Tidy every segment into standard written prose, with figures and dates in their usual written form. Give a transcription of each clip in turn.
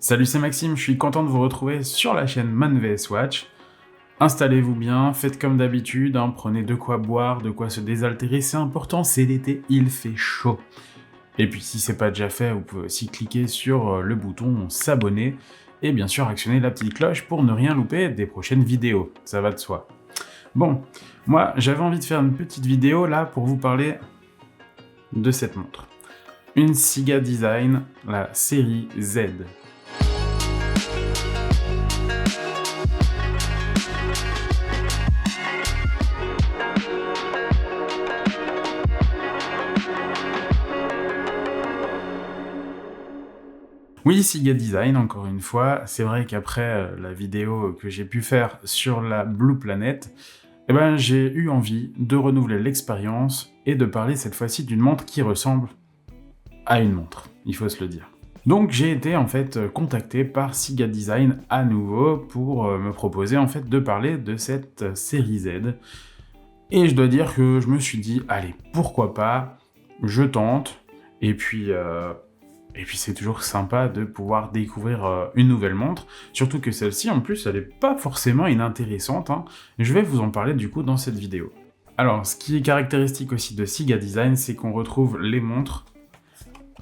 Salut, c'est Maxime, je suis content de vous retrouver sur la chaîne Man vs Watch. Installez-vous bien, faites comme d'habitude, prenez de quoi boire, de quoi se désaltérer, c'est important, c'est l'été, il fait chaud. Et puis si c'est pas déjà fait, vous pouvez aussi cliquer sur le bouton s'abonner et bien sûr actionner la petite cloche pour ne rien louper des prochaines vidéos, ça va de soi. Bon, moi j'avais envie de faire une petite vidéo là pour vous parler de cette montre. Une Siga Design, la série Z. Oui, Siga Design, encore une fois, c'est vrai qu'après la vidéo que j'ai pu faire sur la Blue Planet, j'ai eu envie de renouveler l'expérience et de parler cette fois-ci d'une montre qui ressemble à une montre, il faut se le dire. Donc j'ai été en fait contacté par Siga Design à nouveau pour me proposer en fait de parler de cette série Z. Et je dois dire que je me suis dit, allez, pourquoi pas, je tente, et puis c'est toujours sympa de pouvoir découvrir une nouvelle montre, surtout que celle-ci, en plus, elle est pas forcément inintéressante. Je vais vous en parler du coup dans cette vidéo. Alors, ce qui est caractéristique aussi de Siga Design, c'est qu'on retrouve les montres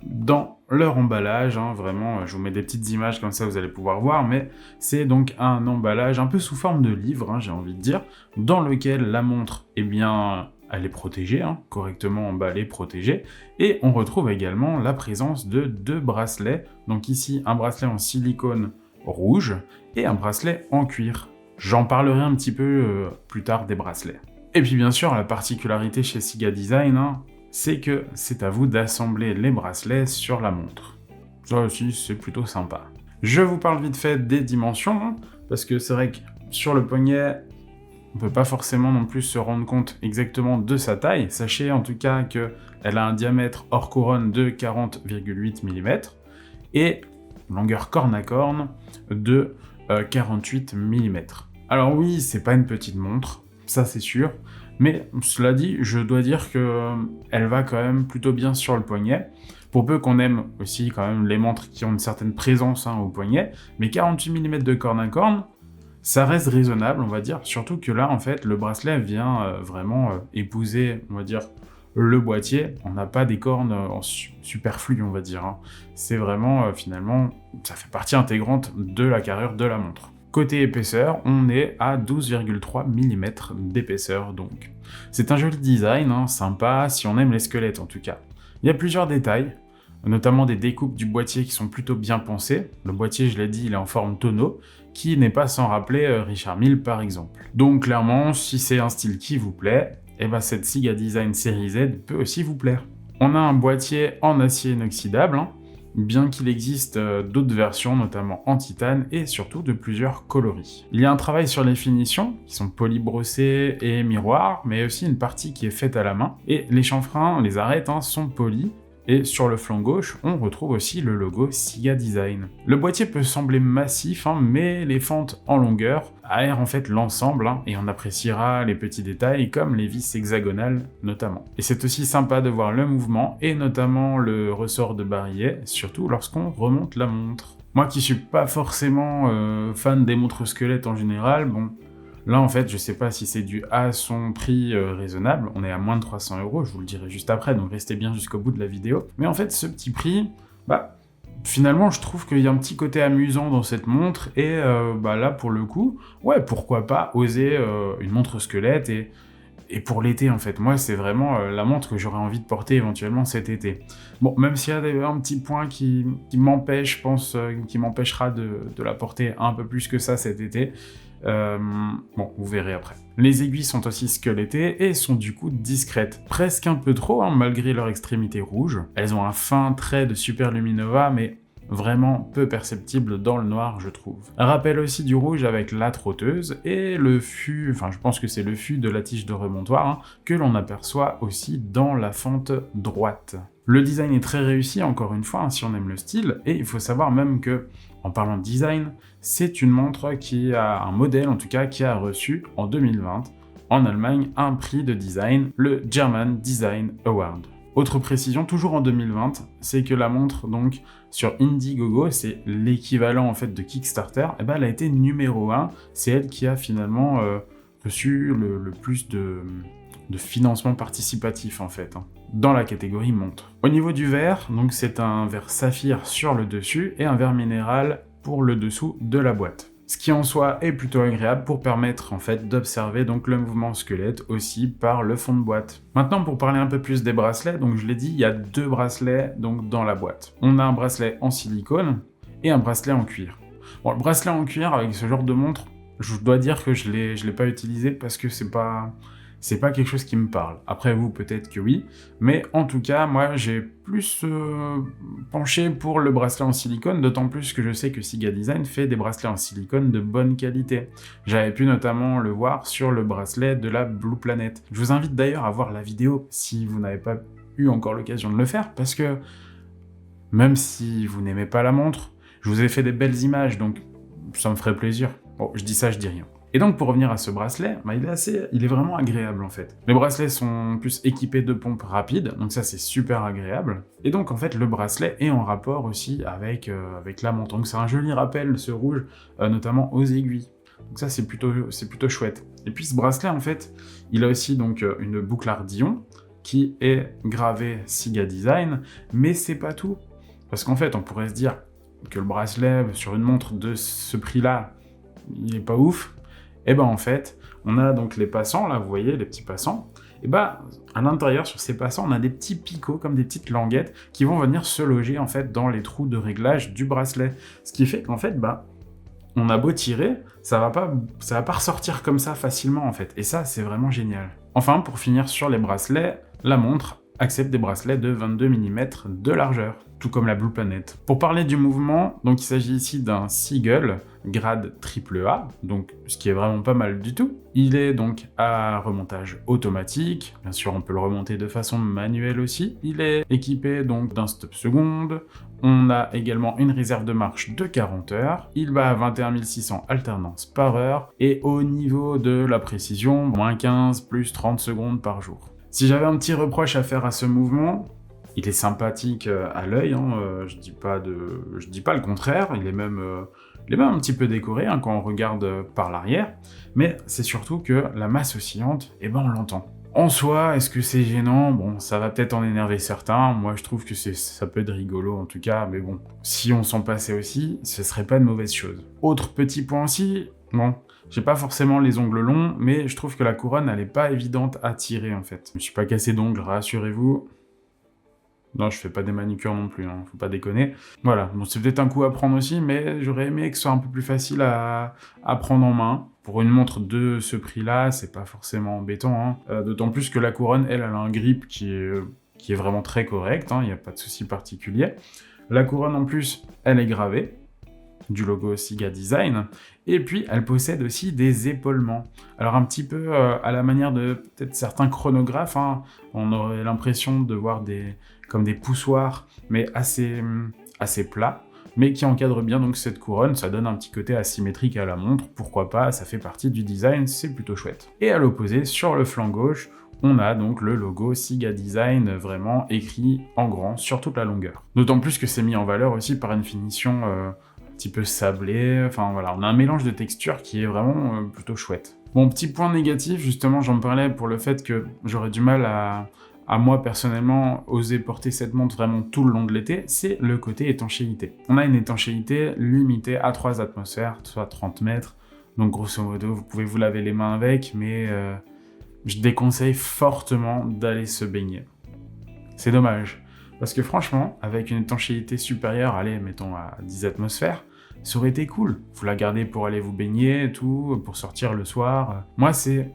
dans leur emballage, vraiment, je vous mets des petites images comme ça, vous allez pouvoir voir, mais c'est donc un emballage un peu sous forme de livre, j'ai envie de dire, dans lequel la montre, elle est protégée, correctement emballée, protégée, et on retrouve également la présence de deux bracelets, donc ici un bracelet en silicone rouge et un bracelet en cuir. J'en parlerai un petit peu plus tard des bracelets. Et puis bien sûr, la particularité chez Siga Design, c'est que c'est à vous d'assembler les bracelets sur la montre. Ça aussi, c'est plutôt sympa. Je vous parle vite fait des dimensions, parce que c'est vrai que sur le poignet, on peut pas forcément non plus se rendre compte exactement de sa taille. Sachez en tout cas qu'elle a un diamètre hors couronne de 40,8 mm et longueur corne à corne de 48 mm. Alors oui, c'est pas une petite montre, ça c'est sûr, mais cela dit, je dois dire qu'elle va quand même plutôt bien sur le poignet, pour peu qu'on aime aussi quand même les montres qui ont une certaine présence au poignet, mais 48 mm de corne à corne, ça reste raisonnable, on va dire, surtout que là, en fait, le bracelet vient vraiment épouser, on va dire, le boîtier. On n'a pas des cornes superflues, on va dire. C'est vraiment, finalement, ça fait partie intégrante de la carrure de la montre. Côté épaisseur, on est à 12,3 mm d'épaisseur, donc. C'est un joli design, sympa, si on aime les squelettes en tout cas. Il y a plusieurs détails, notamment des découpes du boîtier qui sont plutôt bien pensées. Le boîtier, je l'ai dit, il est en forme tonneau, qui n'est pas sans rappeler Richard Mille par exemple. Donc clairement, si c'est un style qui vous plaît, cette Siga Design série Z peut aussi vous plaire. On a un boîtier en acier inoxydable, bien qu'il existe d'autres versions, notamment en titane et surtout de plusieurs coloris. Il y a un travail sur les finitions, qui sont poly-brossées et miroirs, mais aussi une partie qui est faite à la main, et les chanfreins, les arêtes sont polis. Et sur le flanc gauche, on retrouve aussi le logo Siga Design. Le boîtier peut sembler massif, mais les fentes en longueur aèrent en fait l'ensemble, et on appréciera les petits détails comme les vis hexagonales notamment. Et c'est aussi sympa de voir le mouvement et notamment le ressort de barillet, surtout lorsqu'on remonte la montre. Moi qui suis pas forcément fan des montres squelettes en général, là, en fait, je sais pas si c'est dû à son prix raisonnable, on est à moins de 300 €, je vous le dirai juste après, donc restez bien jusqu'au bout de la vidéo. Mais en fait, ce petit prix, finalement, je trouve qu'il y a un petit côté amusant dans cette montre, et là, pour le coup, ouais, pourquoi pas oser une montre squelette, et pour l'été, en fait. Moi, c'est vraiment la montre que j'aurais envie de porter éventuellement cet été. Bon, même s'il y a un petit point qui m'empêche, je pense, qui m'empêchera de la porter un peu plus que ça cet été, vous verrez après. Les aiguilles sont aussi squelettées et sont du coup discrètes. Presque un peu trop, malgré leur extrémité rouge. Elles ont un fin trait de superluminova, mais vraiment peu perceptible dans le noir, je trouve. Un rappel aussi du rouge avec la trotteuse et le fût, je pense que c'est le fût de la tige de remontoir, que l'on aperçoit aussi dans la fente droite. Le design est très réussi, encore une fois, si on aime le style, et il faut savoir même que, en parlant de design, c'est une montre qui a un modèle, en tout cas, qui a reçu, en 2020, en Allemagne, un prix de design, le German Design Award. Autre précision, toujours en 2020, c'est que la montre, donc, sur Indiegogo, c'est l'équivalent, en fait, de Kickstarter, et ben, elle a été numéro 1. C'est elle qui a finalement reçu le plus de financement participatif, en fait, hein, dans la catégorie montre. Au niveau du verre, donc, c'est un verre saphir sur le dessus et un verre minéral pour le dessous de la boîte. Ce qui en soi est plutôt agréable pour permettre en fait d'observer donc le mouvement squelette aussi par le fond de boîte. Maintenant pour parler un peu plus des bracelets, donc je l'ai dit, il y a 2 bracelets donc dans la boîte. On a un bracelet en silicone et un bracelet en cuir. Bon, le bracelet en cuir avec ce genre de montre, je dois dire que je l'ai pas utilisé parce que c'est pas quelque chose qui me parle. Après vous, peut-être que oui, mais en tout cas, moi, j'ai plus penché pour le bracelet en silicone, d'autant plus que je sais que Siga Design fait des bracelets en silicone de bonne qualité. J'avais pu notamment le voir sur le bracelet de la Blue Planet. Je vous invite d'ailleurs à voir la vidéo si vous n'avez pas eu encore l'occasion de le faire, parce que même si vous n'aimez pas la montre, je vous ai fait des belles images, donc ça me ferait plaisir. Bon, je dis ça, je dis rien. Et donc pour revenir à ce bracelet, bah, il est vraiment agréable en fait. Les bracelets sont plus équipés de pompes rapides, donc ça c'est super agréable. Et donc en fait le bracelet est en rapport aussi avec la montre. Donc c'est un joli rappel, ce rouge, notamment aux aiguilles. Donc ça c'est plutôt chouette. Et puis ce bracelet en fait, il a aussi donc une boucle ardillon qui est gravée Siga Design, mais c'est pas tout. Parce qu'en fait on pourrait se dire que le bracelet sur une montre de ce prix-là, il est pas ouf. Et ben en fait, on a donc les passants, là vous voyez, les petits passants, et ben à l'intérieur sur ces passants, on a des petits picots, comme des petites languettes, qui vont venir se loger en fait dans les trous de réglage du bracelet. Ce qui fait qu'en fait, on a beau tirer, ça va pas ressortir comme ça facilement en fait. Et ça, c'est vraiment génial. Enfin, pour finir sur les bracelets, la montre accepte des bracelets de 22 mm de largeur, tout comme la Blue Planet. Pour parler du mouvement, donc il s'agit ici d'un Seagull grade AAA, donc ce qui est vraiment pas mal du tout. Il est donc à remontage automatique, bien sûr on peut le remonter de façon manuelle aussi. Il est équipé donc d'un stop seconde, on a également une réserve de marche de 40 heures, il va à 21 600 alternances par heure, et au niveau de la précision, moins 15 plus 30 secondes par jour. Si j'avais un petit reproche à faire à ce mouvement, il est sympathique à l'œil, hein, je dis pas le contraire, il est même un petit peu décoré hein, quand on regarde par l'arrière, mais c'est surtout que la masse oscillante, on l'entend. En soi, est-ce que c'est gênant? Bon, ça va peut-être en énerver certains, moi je trouve que ça peut être rigolo en tout cas, mais bon, si on s'en passait aussi, ce serait pas une mauvaise chose. Autre petit point aussi, bon, j'ai pas forcément les ongles longs, mais je trouve que la couronne, elle est pas évidente à tirer, en fait. Je me suis pas cassé d'ongles, rassurez-vous. Non, je fais pas des manucures non plus, hein, faut pas déconner. Voilà, bon, c'est peut-être un coup à prendre aussi, mais j'aurais aimé que ce soit un peu plus facile à prendre en main. Pour une montre de ce prix-là, c'est pas forcément embêtant, hein. D'autant plus que la couronne, elle a un grip qui est vraiment très correct, hein, y a pas de souci particulier. La couronne, en plus, elle est gravée, du logo Siga Design, et puis elle possède aussi des épaulements. Alors un petit peu à la manière de peut-être certains chronographes, hein, on aurait l'impression de voir comme des poussoirs, mais assez plats, mais qui encadrent bien donc cette couronne, ça donne un petit côté asymétrique à la montre, pourquoi pas, ça fait partie du design, c'est plutôt chouette. Et à l'opposé, sur le flanc gauche, on a donc le logo Siga Design vraiment écrit en grand sur toute la longueur. D'autant plus que c'est mis en valeur aussi par une finition petit peu sablé, enfin voilà, on a un mélange de textures qui est vraiment plutôt chouette. Bon, petit point négatif, justement, j'en parlais pour le fait que j'aurais du mal à moi personnellement oser porter cette montre vraiment tout le long de l'été, c'est le côté étanchéité. On a une étanchéité limitée à 3 atmosphères, soit 30 mètres, donc grosso modo, vous pouvez vous laver les mains avec, mais je déconseille fortement d'aller se baigner. C'est dommage. Parce que franchement, avec une étanchéité supérieure, allez, mettons à 10 atmosphères, ça aurait été cool. Vous la gardez pour aller vous baigner et tout, pour sortir le soir. Moi, c'est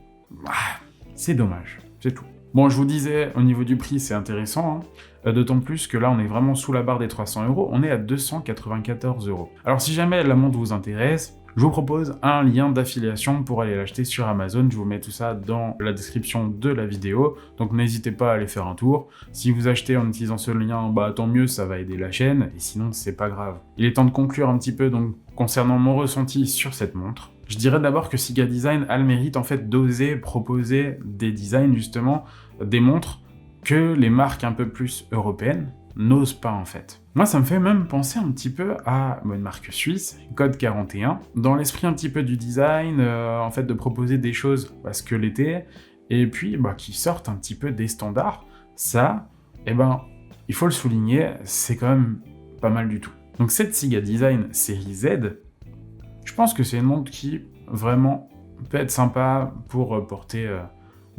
dommage, c'est tout. Bon, je vous disais, au niveau du prix, c'est intéressant, hein. D'autant plus que là, on est vraiment sous la barre des 300 €, on est à 294 €. Alors si jamais la montre vous intéresse, je vous propose un lien d'affiliation pour aller l'acheter sur Amazon, je vous mets tout ça dans la description de la vidéo, donc n'hésitez pas à aller faire un tour. Si vous achetez en utilisant ce lien, tant mieux, ça va aider la chaîne, et sinon c'est pas grave. Il est temps de conclure un petit peu donc concernant mon ressenti sur cette montre. Je dirais d'abord que Siga Design a le mérite en fait d'oser proposer des designs justement, des montres que les marques un peu plus européennes n'osent pas en fait. Moi, ça me fait même penser un petit peu à une marque suisse, Code 41, dans l'esprit un petit peu du design, en fait, de proposer des choses squelettées, et puis qui sortent un petit peu des standards. Ça, il faut le souligner, c'est quand même pas mal du tout. Donc cette Siga Design série Z, je pense que c'est une montre qui, vraiment, peut être sympa pour porter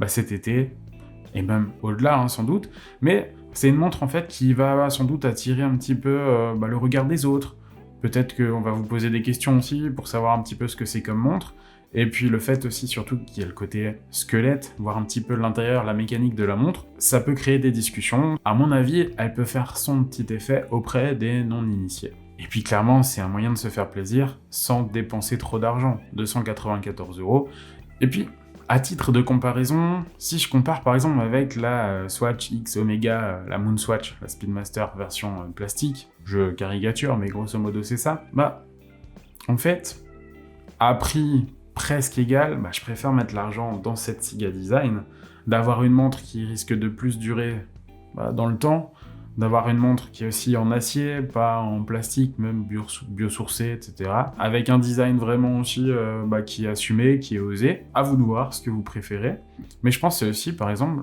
cet été, et même au-delà, sans doute, mais c'est une montre en fait qui va sans doute attirer un petit peu le regard des autres. Peut-être qu'on va vous poser des questions aussi pour savoir un petit peu ce que c'est comme montre. Et puis le fait aussi surtout qu'il y a le côté squelette, voir un petit peu l'intérieur, la mécanique de la montre, ça peut créer des discussions. À mon avis, elle peut faire son petit effet auprès des non-initiés. Et puis clairement, c'est un moyen de se faire plaisir sans dépenser trop d'argent, 294 €. Et puis, à titre de comparaison, si je compare par exemple avec la Swatch X Omega, la Moon Swatch, la Speedmaster version plastique, je caricature mais grosso modo c'est ça, en fait, à prix presque égal, je préfère mettre l'argent dans cette Siga Design, d'avoir une montre qui risque de plus durer dans le temps, d'avoir une montre qui est aussi en acier, pas en plastique, même biosourcé, etc. Avec un design vraiment aussi qui est assumé, qui est osé. À vous de voir ce que vous préférez. Mais je pense que c'est aussi, par exemple,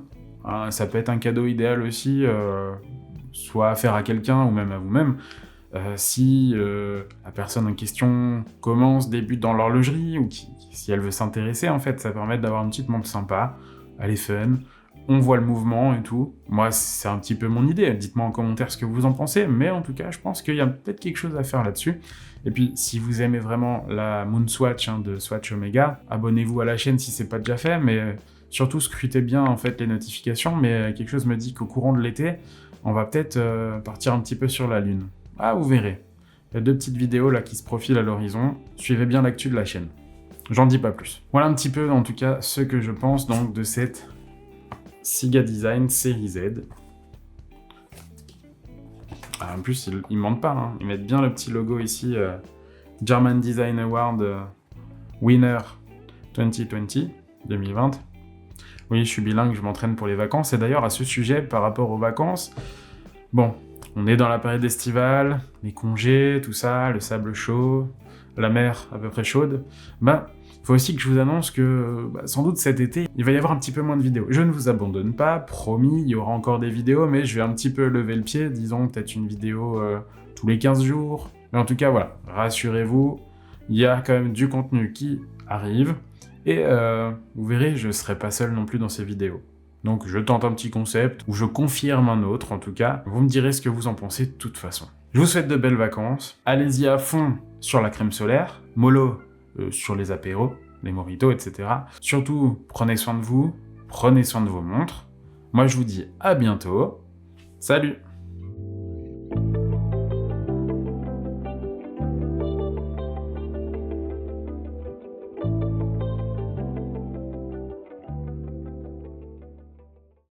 ça peut être un cadeau idéal aussi, soit à faire à quelqu'un ou même à vous-même. Si la personne en question débute dans l'horlogerie, ou si elle veut s'intéresser, en fait, ça permet d'avoir une petite montre sympa, elle est fun, on voit le mouvement et tout. Moi, c'est un petit peu mon idée. Dites-moi en commentaire ce que vous en pensez, mais en tout cas, je pense qu'il y a peut-être quelque chose à faire là-dessus. Et puis, si vous aimez vraiment la Moon Swatch de Swatch Omega, abonnez-vous à la chaîne si c'est pas déjà fait, mais surtout scrutez bien en fait les notifications. Mais quelque chose me dit qu'au courant de l'été, on va peut-être partir un petit peu sur la Lune. Ah, vous verrez. Il y a 2 petites vidéos là qui se profilent à l'horizon. Suivez bien l'actu de la chaîne. J'en dis pas plus. Voilà un petit peu, en tout cas, ce que je pense donc de cette Siga Design série Z. En plus, ils mentent pas, ils mettent bien le petit logo ici, German Design Award Winner 2020. Oui, je suis bilingue, je m'entraîne pour les vacances. Et d'ailleurs, à ce sujet, par rapport aux vacances, on est dans la période estivale, les congés, tout ça, le sable chaud, la mer à peu près chaude. Faut aussi que je vous annonce que sans doute cet été, il va y avoir un petit peu moins de vidéos. Je ne vous abandonne pas, promis, il y aura encore des vidéos, mais je vais un petit peu lever le pied, disons peut-être une vidéo tous les 15 jours. Mais en tout cas, voilà, rassurez-vous, il y a quand même du contenu qui arrive, et vous verrez, je ne serai pas seul non plus dans ces vidéos. Donc je tente un petit concept, ou je confirme un autre en tout cas, vous me direz ce que vous en pensez de toute façon. Je vous souhaite de belles vacances, allez-y à fond sur la crème solaire, mollo sur les apéros, les mojitos, etc. Surtout, prenez soin de vous, prenez soin de vos montres. Moi, je vous dis à bientôt. Salut!